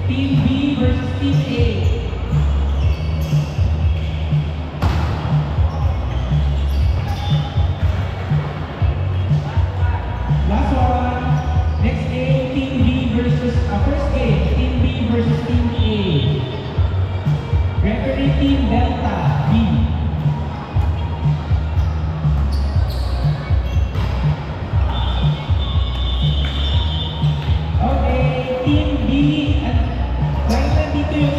Team B versus Team A. Last one. Next game, Team B versus first game, Team B versus Team A. Referee Team Delta B. Okay, Team B at dahil nandito yung